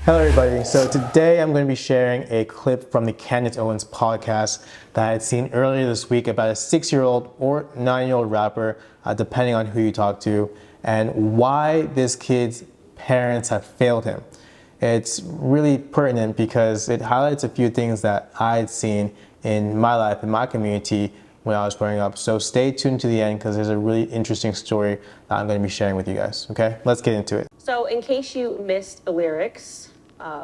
Hello everybody, so today I'm going to be sharing a clip from the CANDACE Owens podcast that I had seen earlier this week about a 6-year-old or 9-year-old rapper, depending on who you talk to, and why this kid's parents have failed him. It's really pertinent because it highlights a few things that I had seen in my life, in my community when I was growing up. So stay tuned to the end because there's a really interesting story that I'm going to be sharing with you guys. Okay, let's get into it. So in case you missed the lyrics,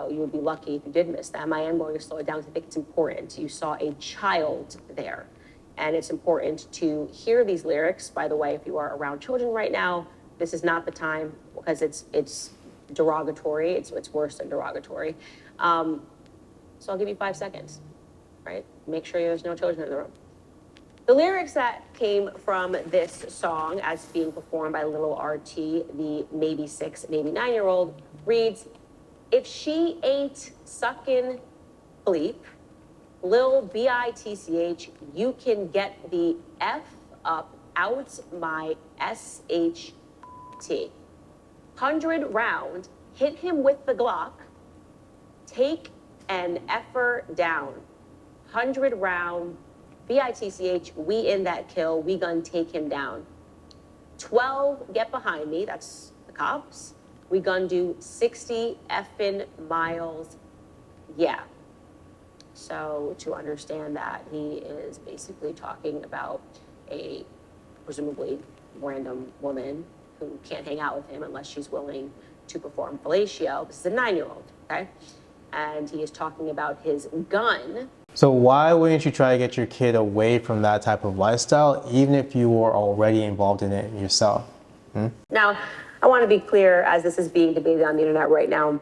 you would be lucky if you did miss them. I am going to slow it down because I think it's important. You saw a child there, and it's important to hear these lyrics. By the way, if you are around children right now, this is not the time because it's derogatory. It's worse than derogatory. So I'll give you 5 seconds, right? Make sure there's no children in the room. The lyrics that came from this song as being performed by Little RT, the maybe 6, maybe 9-year-old, reads, "If she ain't sucking bleep, Lil B-I-T-C-H, you can get the F up out my S-H-T. 100 round, hit him with the Glock, take an effer down. 100 round, B-I-T-C-H, we in that kill, we gon' take him down. 12, get behind me, that's the cops. We gon' do 60 effing miles, yeah." So to understand that, he is basically talking about a presumably random woman who can't hang out with him unless she's willing to perform fellatio. This is a 9-year-old, okay? And he is talking about his gun. So why wouldn't you try to get your kid away from that type of lifestyle, even if you were already involved in it yourself? Now, I want to be clear, as this is being debated on the internet right now,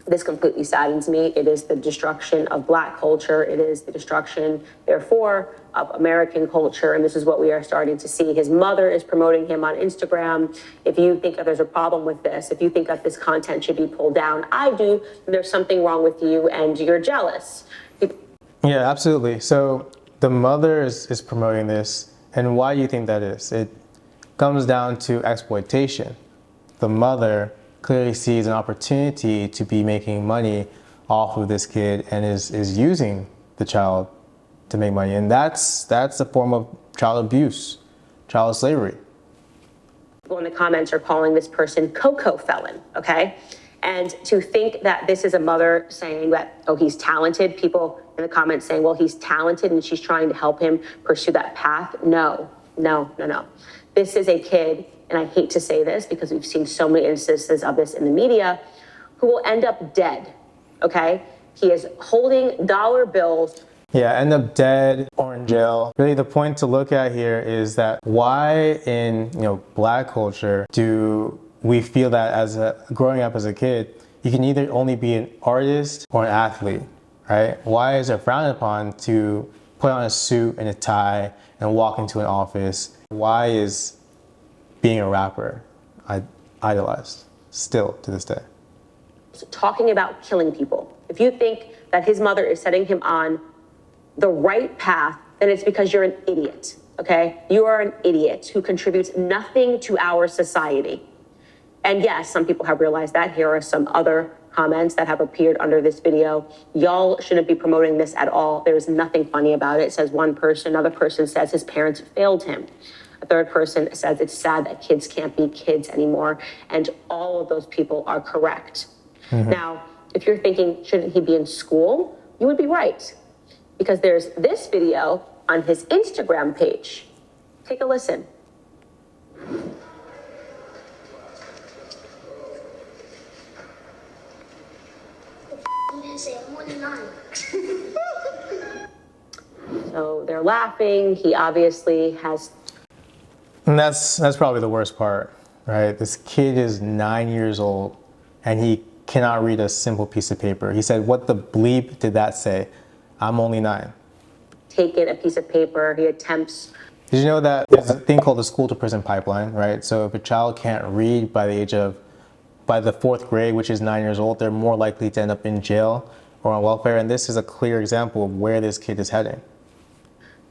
this completely saddens me. It is the destruction of Black culture. It is the destruction, therefore, of American culture. And this is what we are starting to see. His mother is promoting him on Instagram. If you think that there's a problem with this, if you think that this content should be pulled down, I do. There's something wrong with you and you're jealous. Yeah, absolutely. So the mother is promoting this. And why do you think that is? It comes down to exploitation. The mother clearly sees an opportunity to be making money off of this kid and is using the child to make money. And that's a form of child abuse, child slavery. People in the comments are calling this person Coco felon, okay? And to think that this is a mother saying that, oh, he's talented, people in the comments saying, well, he's talented and she's trying to help him pursue that path. No. This is a kid, and I hate to say this because we've seen so many instances of this in the media, who will end up dead, okay? He is holding dollar bills. Yeah, end up dead or in jail. Really, the point to look at here is that why in Black culture do we feel that growing up as a kid, you can either only be an artist or an athlete, right? Why is it frowned upon to put on a suit and a tie and walk into an office? Why is being a rapper idolized still to this day? Talking about killing people. If you think that his mother is setting him on the right path, then it's because you're an idiot, okay? You are an idiot who contributes nothing to our society. And yes, some people have realized that. Here are some other comments that have appeared under this video. Y'all shouldn't be promoting this at all. There's nothing funny about it, says one person. Another person says his parents failed him. A third person says it's sad that kids can't be kids anymore. And all of those people are correct. Mm-hmm. Now, if you're thinking, shouldn't he be in school? You would be right. Because there's this video on his Instagram page. Take a listen. So they're laughing. He obviously has. And that's probably the worst part, right? This kid is 9 years old and he cannot read a simple piece of paper. He said, "What the bleep did that say? I'm only 9." Taken a piece of paper. He attempts. Did you know that there's a thing called the school to prison pipeline, right? So if a child can't read by the 4th grade, which is 9 years old, they're more likely to end up in jail or on welfare. And this is a clear example of where this kid is heading.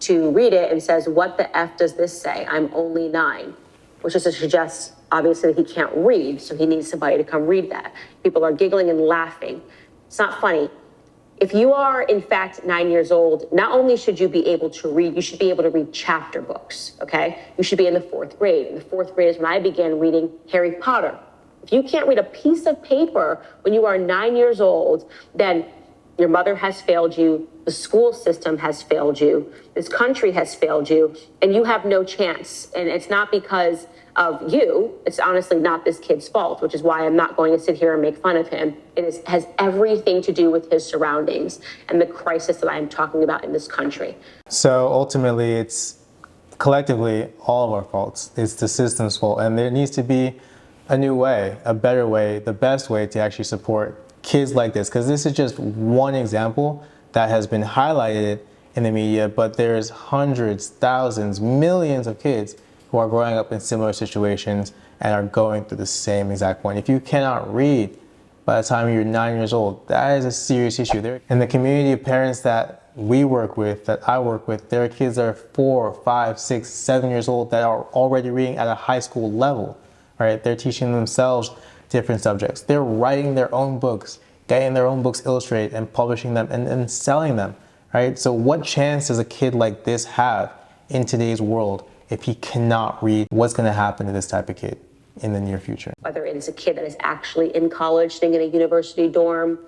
To read it and says, "What the F does this say? I'm only 9," which is to suggest obviously he can't read, so he needs somebody to come read that. People are giggling and laughing. It's not funny. If you are, in fact, 9 years old, not only should you be able to read, you should be able to read chapter books, okay? You should be in the 4th grade. In the 4th grade is when I began reading Harry Potter. If you can't read a piece of paper when you are 9 years old, then your mother has failed you, the school system has failed you, this country has failed you, and you have no chance. And it's not because of you, it's honestly not this kid's fault, which is why I'm not going to sit here and make fun of him. Has everything to do with his surroundings and the crisis that I am talking about in this country. So ultimately, it's collectively all of our faults. It's the system's fault, and there needs to be a new way, a better way, the best way to actually support kids like this, because this is just one example that has been highlighted in the media, but there's hundreds, thousands, millions of kids who are growing up in similar situations and are going through the same exact point. If you cannot read by the time you're 9 years old, that is a serious issue. In the community of parents that we work with, that I work with, there are kids that are 4, 5, 6, 7 years old that are already reading at a high school level, right? They're teaching themselves different subjects. They're writing their own books, getting their own books illustrated and publishing them and selling them, right? So what chance does a kid like this have in today's world if he cannot read? What's going to happen to this type of kid in the near future? Whether it's a kid that is actually in college, staying in a university dorm,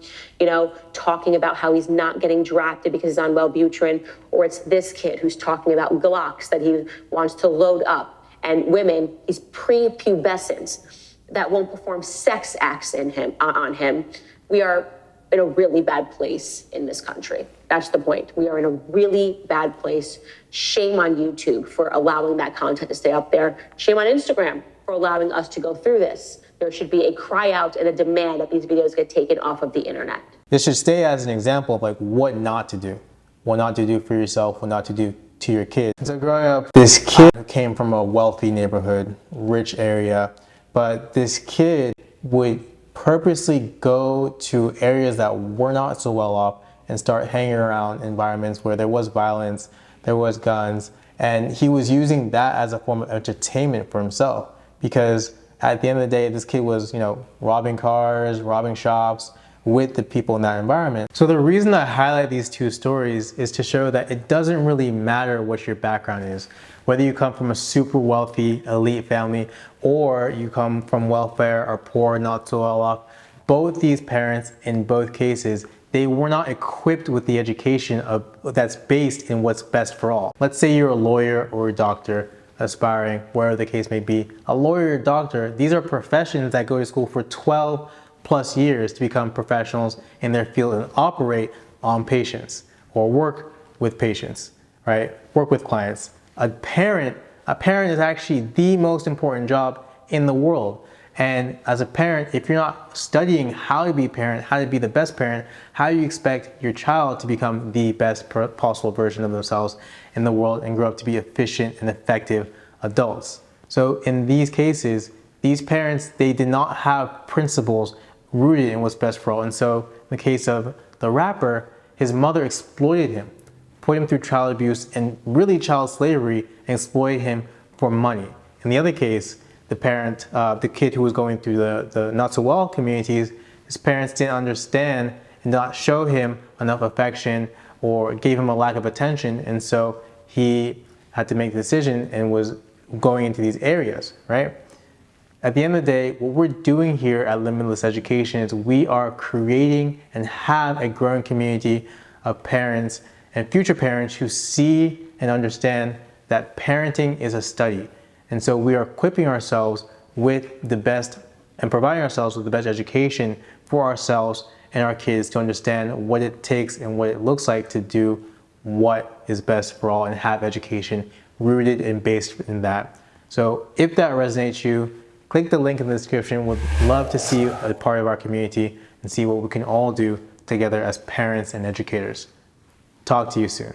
talking about how he's not getting drafted because he's on Wellbutrin, or it's this kid who's talking about Glocks that he wants to load up, and women, he's prepubescent, that won't perform sex acts on him. We are in a really bad place in this country. That's the point. We are in a really bad place. Shame on YouTube for allowing that content to stay up there. Shame on Instagram for allowing us to go through this. There should be a cry out and a demand that these videos get taken off of the internet. This should stay as an example of like what not to do for yourself, what not to do to your kids. So growing up, this kid came from a wealthy neighborhood, rich area, but this kid would purposely go to areas that were not so well off and start hanging around environments where there was violence, there was guns, and he was using that as a form of entertainment for himself, because at the end of the day, this kid was, robbing cars, robbing shops with the people in that environment. So the reason I highlight these two stories is to show that it doesn't really matter what your background is, whether you come from a super wealthy elite family or you come from welfare or poor, not so well off. Both these parents, in both cases, they were not equipped with the education that's based in what's best for all. Let's say you're a lawyer or a doctor, aspiring, wherever the case may be. A lawyer or a doctor, these are professions that go to school for 12 plus years to become professionals in their field and operate on patients or work with patients, right? Work with clients. A parent is actually the most important job in the world. And as a parent, if you're not studying how to be a parent, how to be the best parent, how do you expect your child to become the best possible version of themselves in the world and grow up to be efficient and effective adults? So in these cases, these parents, they did not have principles rooted in what's best for all. And so in the case of the rapper, his mother exploited him, put him through child abuse and really child slavery, and exploited him for money. In the other case, the parent, the kid who was going through the not so well communities, his parents didn't understand and not show him enough affection or gave him a lack of attention, and so he had to make the decision and was going into these areas, right? At the end of the day, what we're doing here at Limitless Education is we are creating and have a growing community of parents and future parents who see and understand that parenting is a study. And so we are equipping ourselves with the best and providing ourselves with the best education for ourselves and our kids to understand what it takes and what it looks like to do what is best for all and have education rooted and based in that. So if that resonates you, click the link in the description. We'd love to see you as a part of our community and see what we can all do together as parents and educators. Talk to you soon.